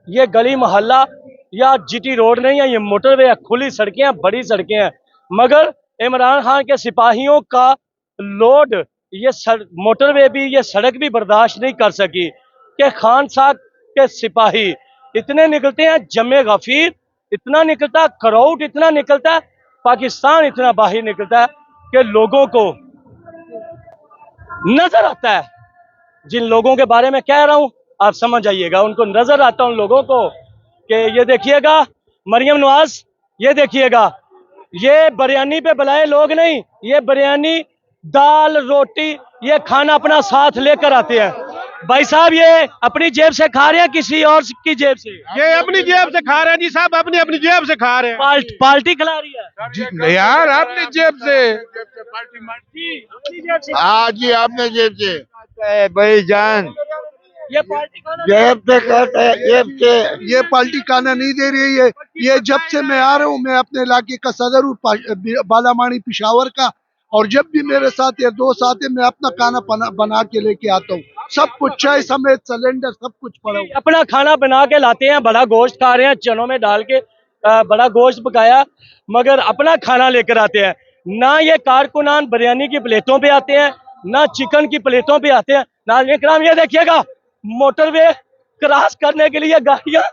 ये गली मोहल्ला या जीटी रोड नहीं है, ये मोटरवे है, खुली सड़कें हैं, बड़ी सड़कें हैं। मगर इमरान खान के सिपाहियों का लोड ये मोटरवे भी, ये सड़क भी बर्दाश्त नहीं कर सकी कि खान साहब के सिपाही इतने निकलते हैं, जमे गफीर इतना निकलता है, क्राउड इतना निकलता है, पाकिस्तान इतना बाहर निकलता है कि लोगों को नजर आता है। जिन लोगों के बारे में कह रहा हूं आप समझ आइएगा, उनको नजर आता उन लोगों को कि ये देखिएगा मरियम नवाज, ये देखिएगा ये बिरयानी पे बुलाए लोग नहीं, ये बिरयानी दाल रोटी ये खाना अपना साथ लेकर आते हैं। भाई साहब ये अपनी जेब से खा रहे हैं किसी और की जेब से? ये अपनी जेब से खा रहे हैं जी साहब, अपनी अपनी जेब से खा रहे हैं। पार्टी खिला रही है जी यार, अपनी जेब से। हाँ जी, अपने जेब से भाई जान। ये पार्टी खाना जेब से खाता है, जेब से। ये पार्टी खाना नहीं दे रही है। ये जब से मैं आ रहा हूँ, मैं अपने इलाके का सदर हूँ, बालामाणी पिशावर का, और जब भी मेरे साथ ये दोस्त आते मैं अपना खाना बना के लेके आता हूँ। सब कुछ चाय समेत सिलेंडर सब कुछ पड़ा हुआ। अपना खाना बना के लाते हैं, बड़ा गोश्त खा रहे हैं चनों में डाल के, बड़ा गोश्त पकाया, मगर अपना खाना लेकर आते हैं। ना ये कारकुनान बिरयानी की प्लेटों पे आते हैं, ना चिकन की प्लेटों पे आते हैं। नाज़रीन किराम ये देखिएगा मोटरवे क्रॉस करने के लिए गाड़ियां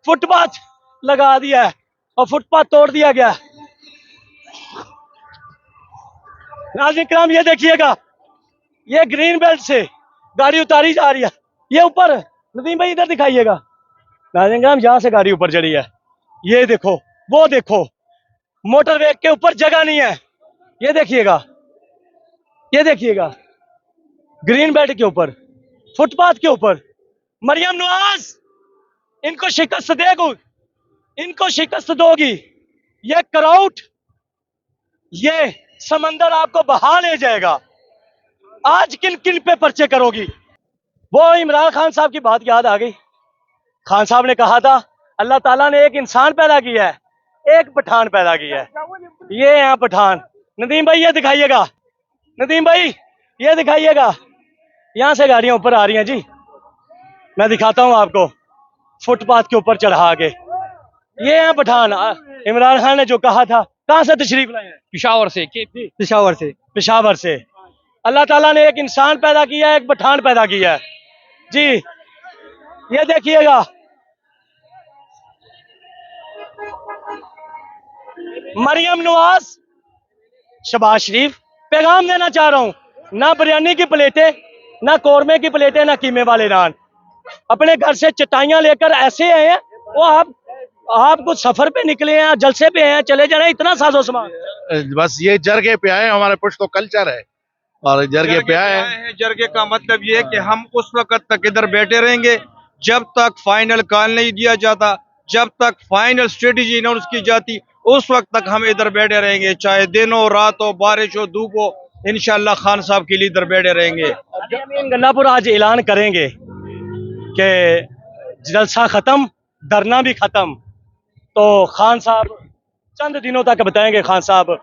फुटपाथ लगा दिया है और फुटपाथ तोड़ दिया गया है। नाज़रीन किराम ये देखिएगा, ये ग्रीन बेल्ट से गाड़ी उतारी जा रही है, ये ऊपर नदीम भाई इधर दिखाइएगा। नाज़रीन किराम यहाँ से गाड़ी ऊपर चढ़ी है, ये देखो वो देखो, मोटरवे के ऊपर जगह नहीं है। ये देखिएगा, ये देखिएगा ग्रीन बेल्ट के ऊपर, फुटपाथ के ऊपर। मरियम नवाज इनको शिकस्त देगी, इनको शिकस्त दोगी। ये क्राउड, ये समंदर आपको बहा ले जाएगा। आज किन किन पे पर्चे करोगी? वो इमरान खान साहब की बात याद आ गई। खान साहब ने कहा था अल्लाह ताला ने एक इंसान पैदा किया है, एक पठान पैदा किया है। ये यहाँ पठान। नदीम भाई ये दिखाइएगा, नदीम भाई ये दिखाइएगा, यहाँ से गाड़ियां ऊपर आ रही हैं जी, मैं दिखाता हूँ आपको फुटपाथ के ऊपर चढ़ा के। ये यहाँ पठान। इमरान खान ने जो कहा था, कहाँ से तशरीफ लाए हैं? पिशावर से। पेशावर से। अल्लाह ताला ने एक इंसान पैदा किया है, एक पठान पैदा किया है जी। ये देखिएगा मरियम नवाज, शबाज शरीफ। पैगाम देना चाह रहा हूं, ना बिरयानी की प्लेटें, ना कौरमे की प्लेटें, ना कीमे वाले नान। अपने घर से चटाइयां लेकर ऐसे आए हैं, वो आप कुछ सफर पे निकले हैं, जलसे पे हैं, चले जाना, इतना साजो सामान। बस ये जरगे पे आए, हमारे पुश्तो कल्चर है और जरगे पे आए हैं। जरगे का मतलब ये है कि हम उस वक्त तक इधर बैठे रहेंगे जब तक फाइनल कॉल नहीं दिया जाता, जब तक फाइनल स्ट्रेटेजी अनाउंस की जाती, उस वक्त तक हम इधर बैठे रहेंगे, चाहे दिन हो, रात हो, बारिश हो, धूप हो। इंशाल्लाह खान साहब के लिए इधर बैठे रहेंगे। गन्नापुर आज ऐलान करेंगे कि जलसा खत्म, धरना भी खत्म। तो खान साहब चंद दिनों तक बताएंगे, खान साहब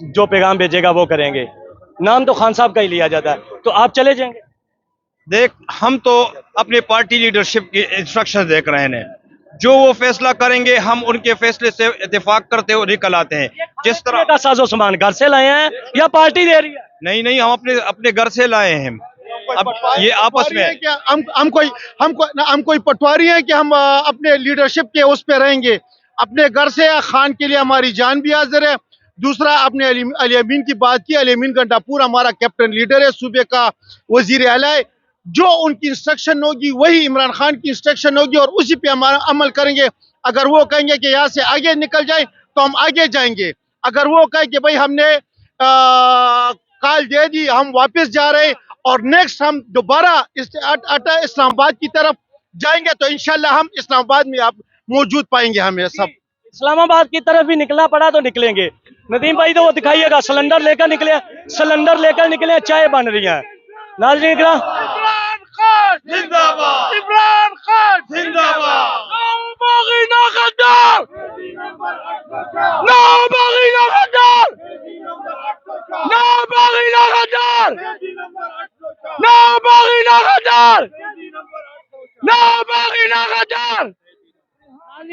जो पैगाम भेजेगा वो करेंगे। नाम तो खान साहब का ही लिया जाता है, तो आप चले जाएंगे? देख, हम तो अपने पार्टी लीडरशिप की इंस्ट्रक्शन देख रहे हैं, जो वो फैसला करेंगे हम उनके फैसले से इत्तेफाक करते हुए निकल आते हैं। जिस तरह का साजो सामान घर से लाए हैं या पार्टी दे रही है? नहीं, हम अपने घर से लाए हैं। अब ये आपस में क्या हम कोई पटवारी है कि हम अपने लीडरशिप के उस पे रहेंगे? अपने घर से खान के लिए हमारी जान भी हाजिर है। दूसरा, आपने अली अमीन की बात की, अली अमीन गंडापुर हमारा कैप्टन लीडर है, सूबे का वजीर आला है। जो उनकी इंस्ट्रक्शन होगी वही इमरान खान की इंस्ट्रक्शन होगी और उसी पे हमारा अमल करेंगे। अगर वो कहेंगे कि यहाँ से आगे निकल जाए तो हम आगे जाएंगे। अगर वो कहे कि भाई हमने कॉल दे दी, हम वापस जा रहे हैं और नेक्स्ट हम दोबारा इस्लामाबाद की तरफ जाएंगे, तो इंशाल्लाह हम इस्लामाबाद में आप मौजूद पाएंगे। हमें सब इस्लामाबाद की तरफ भी निकलना पड़ा तो निकलेंगे। नदीम भाई तो वो दिखाइएगा, सिलेंडर लेकर निकले, चाय बन रही है। नाज़रीन इकराम, इमरान खान जिंदाबाद, इमरान खान जिंदाबाद।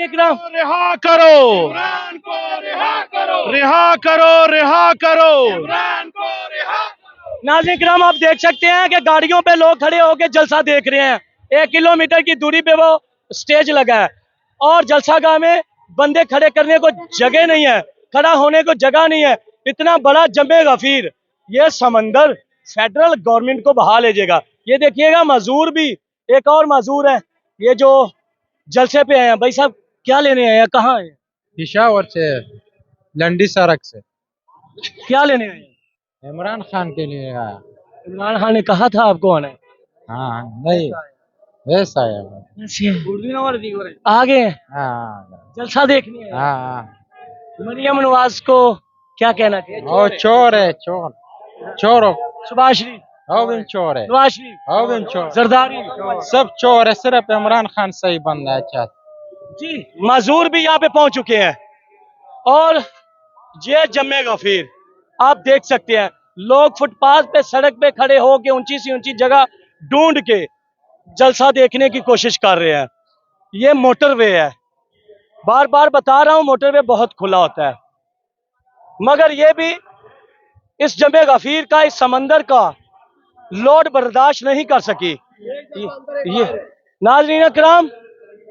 नाज़रीन इकराम, रिहा करो इमरान को, रिहा करो, रिहा करो, रिहा करो इमरान को, रिहा। नाज़रीन इकराम, आप देख सकते हैं कि गाड़ियों पे लोग खड़े होकर जलसा देख रहे हैं। 1 किलोमीटर की दूरी पे वो स्टेज लगा है और जलसागाह में बंदे खड़े करने को जगह नहीं है, खड़ा होने को जगह नहीं है। इतना बड़ा जमे गफीर, ये समंदर फेडरल गवर्नमेंट को बहा ले जाएगा। ये देखिएगा मजदूर भी, एक और मजदूर है ये जो जलसे पे आए हैं। भाई साहब क्या लेने आए हैं, कहाँ आए हैं? पिशावर से, लंडी सड़क से। क्या लेने आए हैं? इमरान खान के लिए आया। इमरान खान ने कहा था आपको आना है। हाँ नहीं, ऐसा है वो। आ गए हैं, हाँ जलसा देखने आए हैं। हाँ, मरियम नवाज को क्या कहना चाहिए? वो चोर है, चोर चोर हो, सुभाष शरीफ, वो भी चोर है, नवाज शरीफ, वो भी चोर, जरदारी, सब चोर है, सिर्फ इमरान खान सही बंदा है। अच्छा जी मजदूर भी यहाँ पे पहुंच चुके हैं और ये जम्मे गफीर आप देख सकते हैं। लोग फुटपाथ पे, सड़क पे खड़े हो के ऊंची सी ऊंची जगह ढूंढ के जलसा देखने की कोशिश कर रहे हैं। ये मोटरवे है, बार बार बता रहा हूं, मोटरवे बहुत खुला होता है, मगर ये भी इस जमे गफीर का, इस समंदर का लोड बर्दाश्त नहीं कर सकी। ये नाज़रीन अकराम,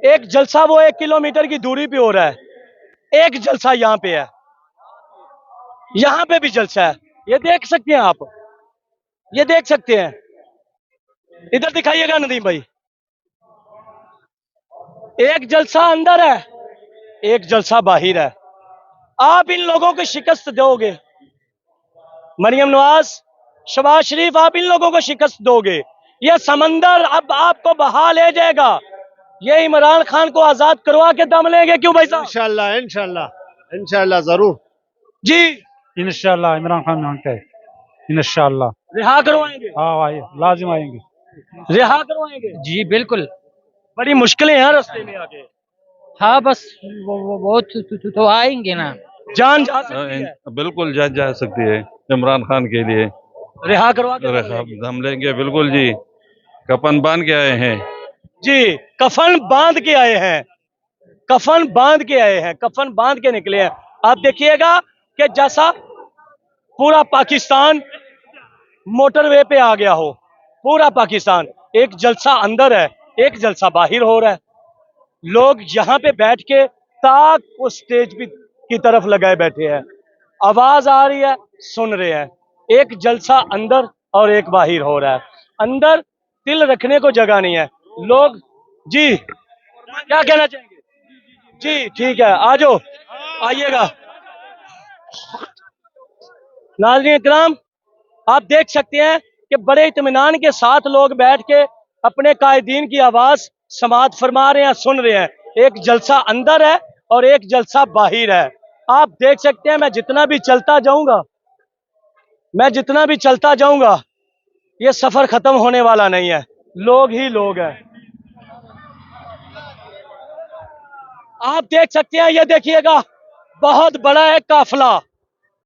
एक जलसा वो 1 किलोमीटर की दूरी पे हो रहा है, एक जलसा यहाँ पे है, यहाँ पे भी जलसा है। ये देख सकते हैं आप, ये देख सकते हैं। इधर दिखाइएगा नदीम भाई, एक जलसा अंदर है, एक जलसा बाहर है। आप इन लोगों को शिकस्त दोगे, मरियम नवाज, शहबाज शरीफ, आप इन लोगों को शिकस्त दोगे, ये समंदर अब आपको बहा ले जाएगा। ये इमरान खान को आजाद करवा के दम लेंगे, क्यों भाई साहब? इंशाल्लाह इंशाल्लाह इंशाल्लाह जरूर जी इंशाल्लाह इमरान खान मांगते हैं, इंशाल्लाह। रिहा करवाएंगे, हाँ भाई, लाजिम आएंगे। रिहा करवाएंगे। जी बिल्कुल। बड़ी मुश्किलें हैं रास्ते में आगे, हाँ बस वो तो आएंगे ना। जान जा सकती है, बिल्कुल जा सकती है। इमरान खान के लिए रिहा करवा के दम लेंगे। हम लेंगे बिल्कुल जी। कफन बांध के आए हैं जी, कफन बांध के आए हैं, कफन बांध के आए हैं, कफन बांध के निकले हैं। आप देखिएगा कि जैसा पूरा पाकिस्तान मोटरवे पे आ गया हो, पूरा पाकिस्तान। एक जलसा अंदर है, एक जलसा बाहर हो रहा है। लोग यहाँ पे बैठ के ताक उस स्टेज की तरफ लगाए बैठे हैं, आवाज आ रही है, सुन रहे हैं। एक जलसा अंदर और एक बाहर हो रहा है। अंदर तिल रखने को जगह नहीं है। लोग जी क्या कहना चाहेंगे? जी ठीक है, आ जाओ, आइएगा। नाज़रीन इकराम, आप देख सकते हैं कि बड़े इत्मीनान के साथ लोग बैठ के अपने कायदीन की आवाज समाअत फरमा रहे हैं, सुन रहे हैं। एक जलसा अंदर है और एक जलसा बाहर है। आप देख सकते हैं, मैं जितना भी चलता जाऊंगा, ये सफर खत्म होने वाला नहीं है, लोग ही लोग हैं। आप देख सकते हैं, ये देखिएगा बहुत बड़ा है काफिला,